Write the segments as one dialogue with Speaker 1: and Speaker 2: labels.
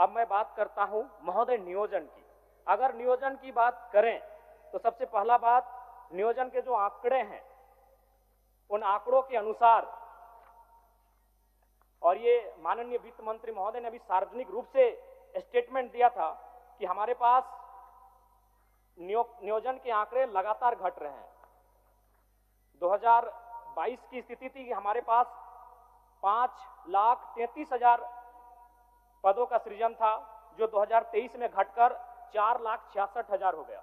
Speaker 1: अब मैं बात करता हूं महोदय नियोजन की। अगर नियोजन की बात करें तो सबसे पहला बात, नियोजन के जो आंकड़े हैं उन आंकड़ों के अनुसार, और ये माननीय वित्त मंत्री महोदय ने अभी सार्वजनिक रूप से स्टेटमेंट दिया था कि हमारे पास नियोजन के आंकड़े लगातार घट रहे हैं। 2022 की स्थिति थी कि हमारे पास 5,33,000 पदों का सृजन था, जो 2023 में घटकर 4,66,000 हो गया।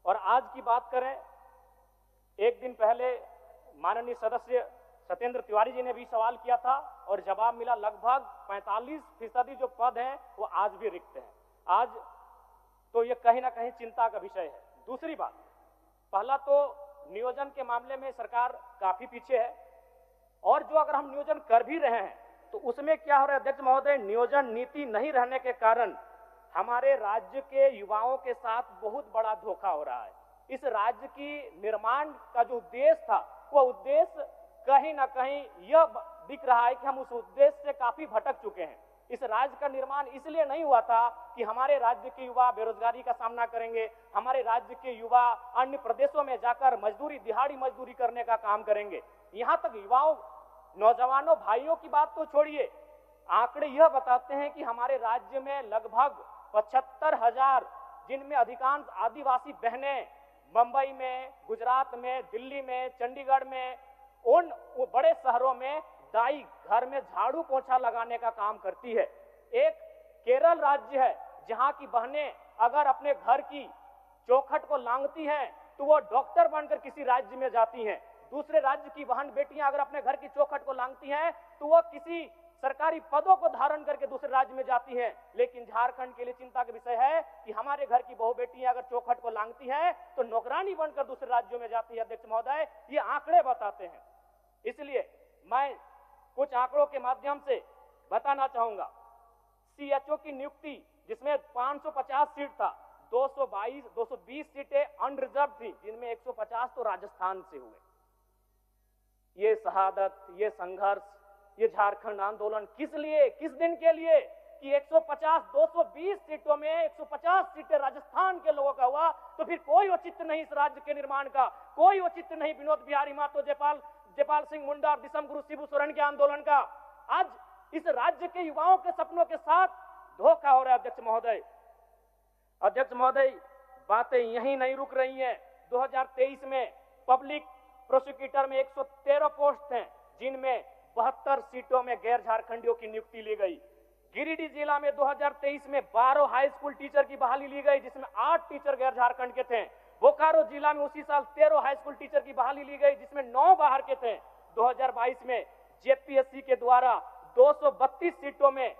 Speaker 1: और आज की बात करें, एक दिन पहले माननीय सदस्य सत्येंद्र तिवारी जी ने भी सवाल किया था और जवाब मिला, लगभग 45% जो पद हैं वो आज भी रिक्त हैं। आज तो ये कहीं ना कहीं चिंता का विषय है। दूसरी बात, पहला तो नियोजन के मामले में सरकार काफी पीछे है, और जो अगर हम नियोजन कर भी रहे हैं तो उसमें क्या हो रहा है अध्यक्ष महोदय, नियोजन नीति नहीं रहने के कारण हमारे राज्य के युवाओं के साथ बहुत बड़ा धोखा हो रहा है। इस राज्य की निर्माण का जो उद्देश्य था, वह उद्देश्य कहीं ना कहीं यह दिख रहा है कि हम उस उद्देश्य से काफी भटक चुके हैं। इस राज्य का निर्माण इसलिए नहीं हुआ था कि हमारे राज्य के युवा बेरोजगारी का सामना करेंगे, हमारे राज्य के युवा अन्य प्रदेशों में जाकर मजदूरी, दिहाड़ी मजदूरी करने का काम करेंगे। यहां तक युवाओं, नौजवानों, भाइयों की बात तो छोड़िए, आंकड़े यह बताते हैं कि हमारे राज्य में लगभग 75,000, जिनमें अधिकांश आदिवासी बहनें मुंबई में, गुजरात में, दिल्ली में, चंडीगढ़ में, उन बड़े शहरों में दाई घर में झाड़ू पोछा लगाने का काम करती है। एक केरल राज्य है जहां की बहनें अगर अपने घर की चौखट को लांघती हैं तो वो डॉक्टर बनकर किसी राज्य में जाती हैं। दूसरे राज्य की बहन बेटियां अगर अपने घर की चौखट को लांघती हैं तो वो किसी सरकारी पदों को धारण करके दूसरे राज्य में जाती हैं। लेकिन झारखंड के लिए चिंता का विषय है कि हमारे घर की बहु बेटियां अगर चौखट को लांघती हैं तो नौकरानी बनकर दूसरे राज्यों में जाती है। अध्यक्ष महोदय, ये आंकड़े बताते हैं। इसलिए मैं कुछ आंकड़ों के माध्यम से बताना चाहूंगा। सीएचओ की नियुक्ति जिसमें 550 सीट था, 220 सीटें अनरिजर्व थी, जिनमें 150 तो राजस्थान से हुए। ये शहादत, ये संघर्ष, ये झारखंड आंदोलन किस लिए, किस दिन के लिए कि 220 सीटों में 150 सीटें राजस्थान के लोगों का हुआ, तो फिर कोई औचित्य नहीं इस राज्य के निर्माण का, कोई औचित्य नहीं विनोद बिहारी महतो, जयपाल सिंह मुंडा और दिसम गुरु शिबू सोरेन के आंदोलन का। आज इस राज्य के युवाओं के सपनों के साथ धोखा हो रहा है। अध्यक्ष महोदय, बातें यहीं नहीं रुक रही हैं। 2023 में पब्लिक प्रोसिक्यूटर में 113 पोस्ट हैं, जिनमें 72 सीटों में गैर झारखंडियों की नियुक्ति ली गई। गिरिडीह जिला में 2023 में 12 हाई स्कूल टीचर की बहाली ली गई, जिसमें 8 टीचर गैर झारखंड के थे। बोकारो जिला में उसी साल 13 हाई स्कूल टीचर की बहाली ली गई, जिसमें 9 बाहर के थे। 2022 में जेपीएससी के द्वारा 232 सीटों में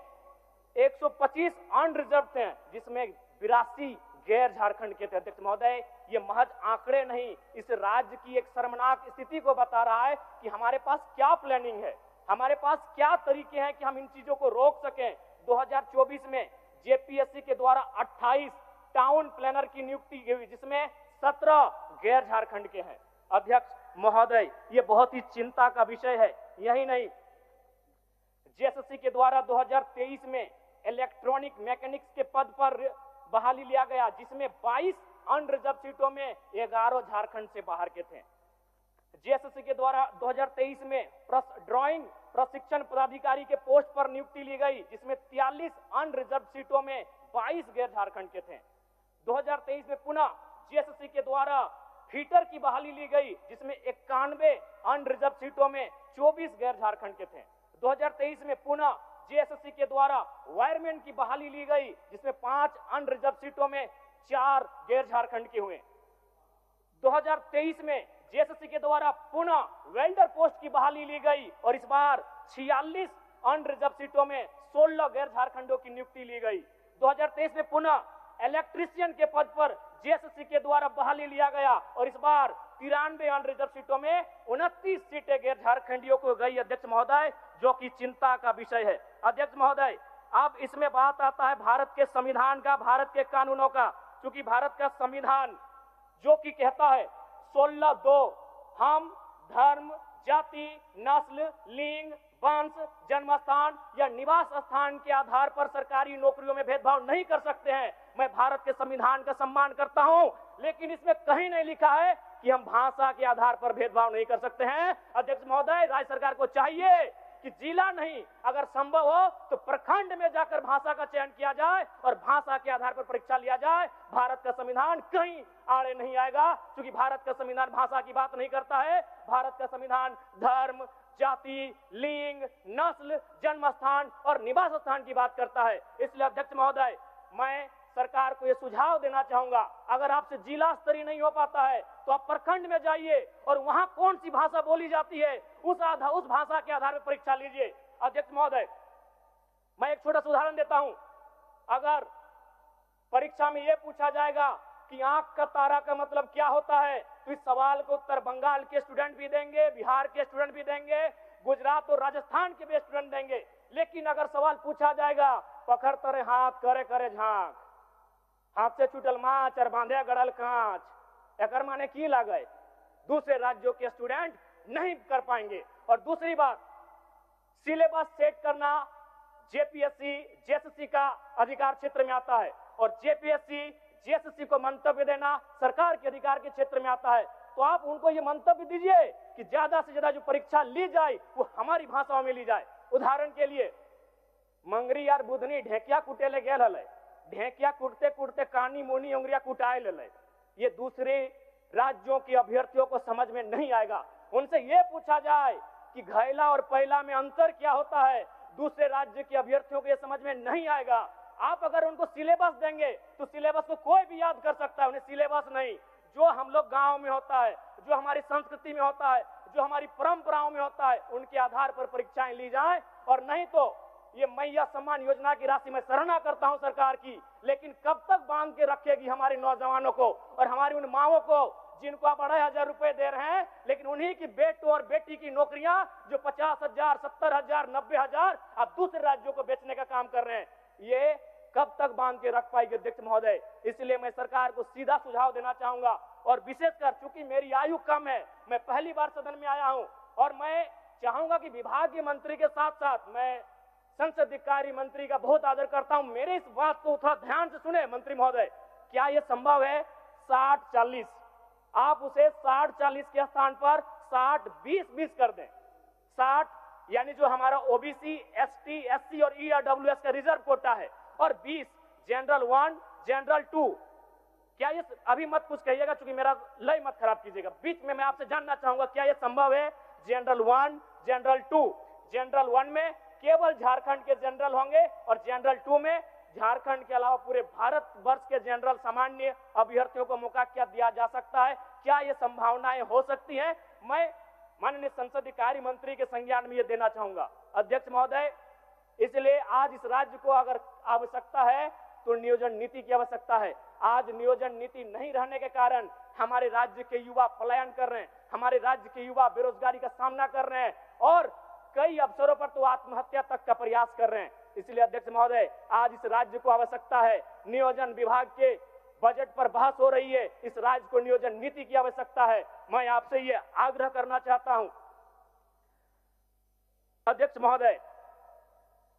Speaker 1: 125 अनरिजर्व थे, जिसमें 82 गैर झारखंड के थे। अध्यक्ष महोदय, ये महज आंकड़े नहीं, इस राज्य की एक शर्मनाक स्थिति को बता रहा है कि हमारे पास क्या प्लानिंग है, हमारे पास क्या तरीके हैं कि हम इन चीजों को रोक सकें। 2024 में जेपीएससी के द्वारा 28 टाउन प्लानर की नियुक्ति हुई, जिसमें 17 गैर झारखंड के हैं। अध्यक्ष महोदय, ये बहुत ही चिंता का विषय है। यही नहीं, जेएसएससी के द्वारा 2023 में इलेक्ट्रॉनिक मैकेनिक्स के पद पर बहाली लिया गया, जिसमें 22 अनरिजर्व सीटों में 11 झारखंड से बाहर के थे। जेएसएससी के द्वारा 2023 में ड्राइंग प्रशिक्षण पदाधिकारी के पोस्ट पर नियुक्ति ली गई, जिसमें 43 अनरिजर्व सीटों में 22 गैर झारखंड के थे। 2023 में पुनः जेएसएससी के द्वारा फीटर की बहाली ली गई, जिसमें 91 अनरिजर्व सीटों में 24 गैर झारखंड के थे। 2023 में पुनः जेएसएससी के द्वारा वायरमैन की बहाली ली गई, जिसमें 5 अनरिजर्व सीटों में 4 गैर झारखंड के हुए। 2023 में जेएसएससी के द्वारा पुनः वेल्डर पोस्ट की बहाली ली गई और इस बार 46 अनरिजर्व सीटों में 16 गैर झारखंडों की नियुक्ति ली गई। 2023 में पुनः इलेक्ट्रीशियन के पद पर जेएसएससी के द्वारा बहाली लिया गया और इस बार 93 अनरिजर्व सीटों में 29 सीटें गैर झारखंडियों को गई। अध्यक्ष महोदय, जो कि चिंता का विषय है। अध्यक्ष महोदय, अब इसमें बात आता है भारत के संविधान का, भारत के कानूनों का। चूंकि भारत का संविधान जो कि कहता है 16(2) हम धर्म, जाति, नस्ल, लिंग, वंश, जन्म स्थान या निवास स्थान के आधार पर सरकारी नौकरियों में भेदभाव नहीं कर सकते हैं। मैं भारत के संविधान का सम्मान करता हूं, लेकिन इसमें कहीं नहीं लिखा है कि हम भाषा के आधार पर भेदभाव नहीं कर सकते हैं। अध्यक्ष महोदय, राज्य सरकार को चाहिए कि जिला नहीं, अगर संभव हो तो प्रखंड में जाकर भाषा का चयन किया जाए और भाषा के आधार पर परीक्षा लिया जाए। भारत का संविधान कहीं आड़े नहीं आएगा, क्योंकि भारत का संविधान भाषा की बात नहीं करता है। भारत का संविधान धर्म, जाति, लिंग, नस्ल, जन्म स्थान और निवास स्थान की बात करता है। इसलिए अध्यक्ष महोदय, मैं सरकार को यह सुझाव देना चाहूंगा, अगर आपसे जिला स्तरीय नहीं हो पाता है तो आप प्रखंड में जाइए और वहां कौन सी भाषा बोली जाती है उस भाषा के आधार पर परीक्षा लीजिए। अध्यक्ष महोदय, मैं एक छोटा सा उदाहरण देता हूं। अगर परीक्षा में यह पूछा जाएगा कि आंख का तारा का मतलब क्या होता है, तो इस सवाल को उत्तर बंगाल के स्टूडेंट भी देंगे, बिहार के स्टूडेंट भी देंगे, गुजरात और राजस्थान के भी स्टूडेंट देंगे। लेकिन अगर सवाल पूछा जाएगा पकड़ तरे हाथ करे करे झांक, हाथ से छूटल माछ और बांधे गड़ल कांच, एकर माने की लागे, दूसरे राज्यों के स्टूडेंट नहीं कर पाएंगे। और दूसरी बात, सिलेबस सेट करना जेपीएससी जेएसएससी का अधिकार क्षेत्र में आता है और जेपीएससी जेएसएससी को मंतव्य देना सरकार के अधिकार के क्षेत्र में आता है। तो आप उनको ये मंतव्य दीजिए कि ज्यादा से ज्यादा जो परीक्षा ली जाए वो हमारी भाषाओं में ली जाए। उदाहरण के लिए, मंगरी यार बुधनी ढेकिया कुटेले गेल हले, ढेकिया कुटते कुटते कानी मोनी उंगरिया कुटाए ले, ये दूसरे राज्यों के अभ्यर्थियों को समझ में नहीं आएगा। उनसे यह पूछा जाए कि घैला और पहला में अंतर क्या होता है, दूसरे राज्य के अभ्यर्थियों को यह समझ में नहीं आएगा। आप अगर उनको सिलेबस देंगे तो सिलेबस को कोई भी याद कर सकता है, उन्हें सिलेबस नहीं, जो हम लोग गांव में होता है, जो हमारी संस्कृति में होता है, जो हमारी परंपराओं में होता है, उनके आधार पर परीक्षाएं ली जाएं। और नहीं तो ये मैया सम्मान योजना की राशि मैं सराहना करता हूं सरकार की, लेकिन कब तक बांध के रखेगी हमारे नौजवानों को और हमारी उन माओं को जिनको आप 2,500 रुपए दे रहे हैं, लेकिन उन्हीं की बेटों और बेटी की नौकरियां जो 50,000, 70,000, 90,000 आप दूसरे राज्यों को बेचने का काम कर रहे हैं, ये कब तक बांध के रख पाएगी अध्यक्ष महोदय। इसलिए मैं सरकार को सीधा सुझाव देना चाहूंगा और विशेषकर चूंकि मेरी आयु कम है, मैं पहली बार सदन में आया हूं और मैं चाहूंगा कि विभागीय मंत्री के साथ साथ मैं संसदीय कार्य मंत्री का बहुत आदर करता हूं, मेरे इस बात को थोड़ा ध्यान से सुने मंत्री महोदय। क्या यह संभव है 60-40, आप उसे 60-40 के स्थान पर 60-20-20 कर दें। 60 यानी जो हमारा ओबीसी, एसटी, एससी और ईडब्ल्यूएस का रिजर्व कोटा है और 20 जनरल 1, जनरल 2। क्या ये, अभी मत कुछ कहिएगा क्योंकि मेरा लय मत खराब कीजिएगा, बीच में मैं आपसे जानना चाहूंगा क्या यह संभव है जनरल 1, जनरल 2। जनरल 1 में केवल झारखंड के जनरल होंगे और जनरल 2 में झारखंड के अलावा पूरे भारत वर्ष के जनरल सामान्य अभ्यर्थियों को मौका क्या दिया जा सकता है, क्या ये संभावनाएं हो सकती हैं? मैं माननीय संसदीय कार्य मंत्री के संज्ञान में ये देना चाहूंगा अध्यक्ष महोदय। इसलिए आज इस राज्य को अगर आवश्यकता है तो नियोजन नीति की आवश्यकता है। आज नियोजन नीति नहीं रहने के कारण हमारे राज्य के युवा पलायन कर रहे हैं, हमारे राज्य के युवा बेरोजगारी का सामना कर रहे हैं और कई अवसरों पर तो आत्महत्या तक का प्रयास कर रहे हैं। इसलिए अध्यक्ष महोदय, आज इस राज्य को आवश्यकता है, नियोजन विभाग के बजट पर बहस हो रही है, इस राज्य को नियोजन नीति की आवश्यकता है। मैं आपसे ये आग्रह करना चाहता हूं अध्यक्ष महोदय।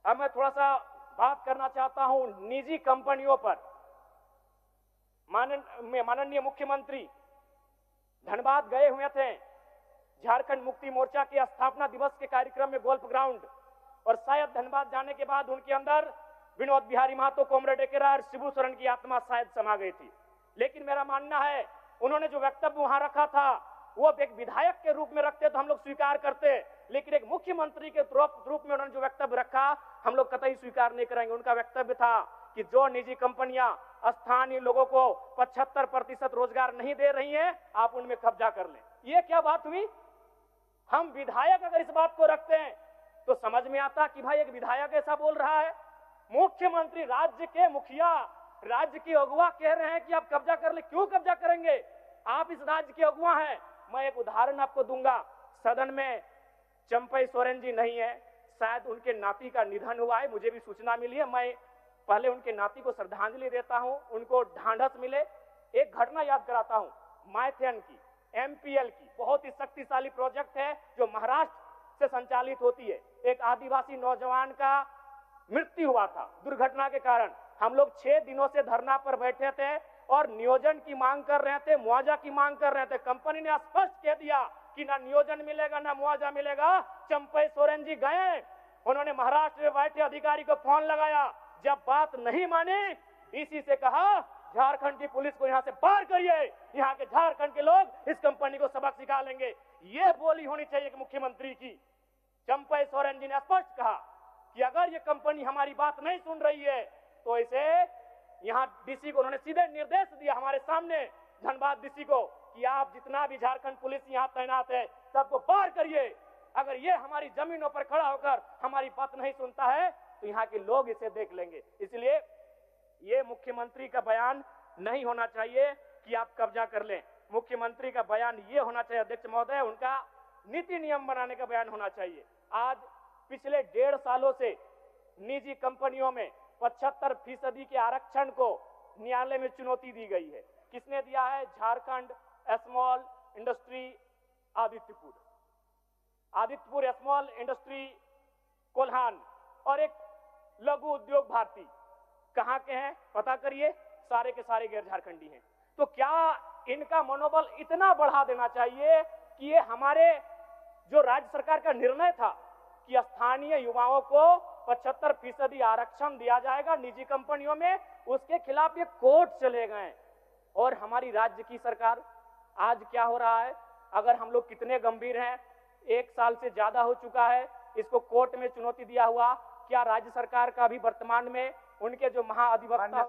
Speaker 1: अब मैं थोड़ा सा बात करना चाहता हूं निजी कंपनियों पर। माननीय मुख्यमंत्री धनबाद गए हुए थे झारखंड मुक्ति मोर्चा के स्थापना दिवस के कार्यक्रम में गोल्फ ग्राउंड, और शायद धनबाद जाने के बाद उनके अंदर विनोद बिहारी महतो, कॉमरेड एकेरा और शिबू सोरेन की आत्मा शायद समा गई थी। लेकिन मेरा मानना है उन्होंने जो वक्तव्य वहां रखा था वो एक विधायक के रूप में रखते तो हम लोग स्वीकार करते, लेकिन एक मुख्यमंत्री के रूप में उन्होंने जो वक्तव्य रखा हम लोग कतई स्वीकार नहीं करेंगे। उनका वक्तव्य था कि जो निजी कंपनियां स्थानीय लोगों को 75% रोजगार नहीं दे रही हैं, आप उनमें कब्जा कर लें। ये क्या बात हुई? हम विधायक अगर इस बात को रखते हैं तो समझ में आता कि भाई एक विधायक ऐसा बोल रहा है, मुख्यमंत्री राज्य के मुखिया, राज्य की अगुवा कह रहे हैं कि आप कब्जा कर ले। क्यों कब्जा करेंगे? आप इस राज्य के अगुवा हैं। मैं एक उदाहरण आपको दूंगा, सदन में चंपई सोरेन जी नहीं है, शायद उनके नाती का निधन हुआ है, मुझे भी सूचना मिली है। मैं पहले उनके नाती को श्रद्धांजलि देता हूं, उनको ढांढस मिले। एक घटना याद कराता हूं, माइथेन की, एमपीएल की बहुत ही शक्तिशाली प्रोजेक्ट है जो महाराष्ट्र से संचालित होती है। एक आदिवासी नौजवान का मृत्यु हुआ था दुर्घटना के कारण। हम लोग 6 दिनों से धरना पर बैठे थे और नियोजन की मांग कर रहे थे, मुआवजा की मांग कर रहे थे। कंपनी ने स्पष्ट कह दिया कि ना नियोजन मिलेगा ना मुआवजा मिलेगा। चंपई सोरेन जी गए, उन्होंने महाराष्ट्र में बैठे अधिकारी को फोन लगाया, जब बात नहीं मानी डीसी से कहा झारखंड की पुलिस को यहां से बाहर करिए, यहां के झारखंड के लोग इस कंपनी को सबक सिखा लेंगे। यह बोली होनी चाहिए कि मुख्यमंत्री की। चंपई सोरेन जी ने स्पष्ट कहा कि अगर ये कंपनी हमारी बात नहीं सुन रही है तो इसे यहां डीसी को उन्होंने सीधे निर्देश दिया हमारे सामने धनबाद डीसी को कि आप जितना भी झारखंड पुलिस यहां तैनात है सबको बाहर करिए। अगर ये हमारी जमीनों पर खड़ा होकर हमारी बात नहीं सुनता है तो यहाँ के लोग इसे देख लेंगे। इसलिए ये मुख्यमंत्री का बयान नहीं होना चाहिए कि आप कब्जा कर लें। मुख्यमंत्री का बयान ये होना चाहिए, अध्यक्ष महोदय, उनका नीति नियम बनाने का बयान होना चाहिए। आज पिछले 1.5 सालों से निजी कंपनियों में 75% के आरक्षण को न्यायालय में चुनौती दी गई है। किसने दिया है? Jharkhand small industry Adityapur small industry Kolhan और एक लघु उद्योग भारती। कहां के हैं पता करिए, सारे के सारे गैर झारखंडी हैं। तो क्या इनका मनोबल इतना बढ़ा देना चाहिए कि ये हमारे जो राज्य सरकार का निर्णय था कि स्थानीय युवाओं को 75% आरक्षण दिया जाएगा निजी कंपनियों में, उसके खिलाफ ये कोर्ट चले गए। और हमारी राज्य की सरकार आज क्या हो रहा है, अगर हम लोग कितने गंभीर हैं, 1 साल से ज्यादा हो चुका है इसको कोर्ट में चुनौती दिया हुआ। क्या राज्य सरकार का भी वर्तमान में उनके जो महाअधिवक्ता